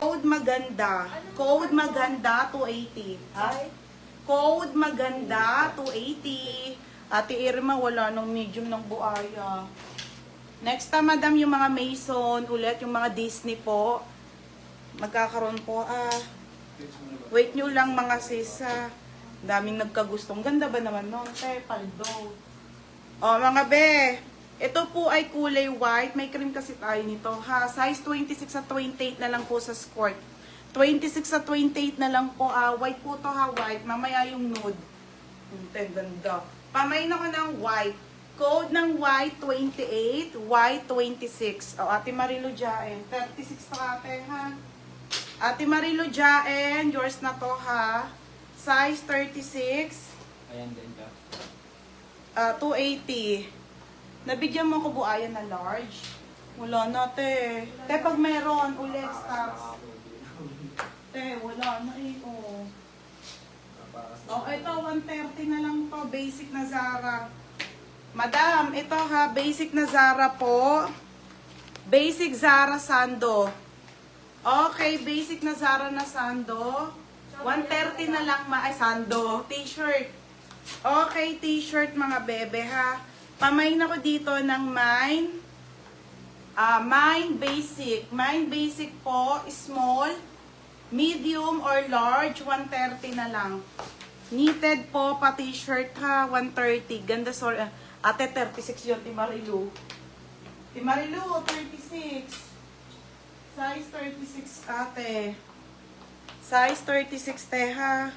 Code maganda. Code maganda, 280. Ay, Code maganda, 280. Ate Irma, wala nung medium ng buaya. Next time, madam, yung mga Mason, ulit yung mga Disney po. Magkakaroon po, wait nyo lang mga sis, daming nagkagustong. Ganda ba naman nun? Paldo. O, mga be, ito po ay kulay white. May cream kasi tayo nito, ha? Size 26 at 28 na lang po sa skirt. 26 at 28 na lang po, white po to, ha? White. Mamaya yung nude. Ganda. Pamain ako ng white. Code ng white 28, white 26. O, Ate Marilu Jaen. 36 to ate, ha? Ate Marilu Jaen, yours na to, ha? Size 36. Ayan din ka. 280. Nabigyan mo ko buayan na large? Wala na, te. Te, pag meron, ulit, stocks. Te, wala na eh, oh. Oh, ito, 130 na lang to. Basic na Zara. Madam, ito ha, basic na Zara po. Basic Zara Sando. Okay, basic na Zara na Sando. 130 na lang Sando. T-shirt. Okay, t-shirt mga bebe ha. Pamain ako dito ng mine. Mine basic. Mine basic po, small, medium or large, 130 na lang. Knitted po pa t-shirt ha, 130. Ganda, sorry. Ate, 36 yun, Timarilu. Timarilu, 36. Size 36, ate. Size 36, te ha.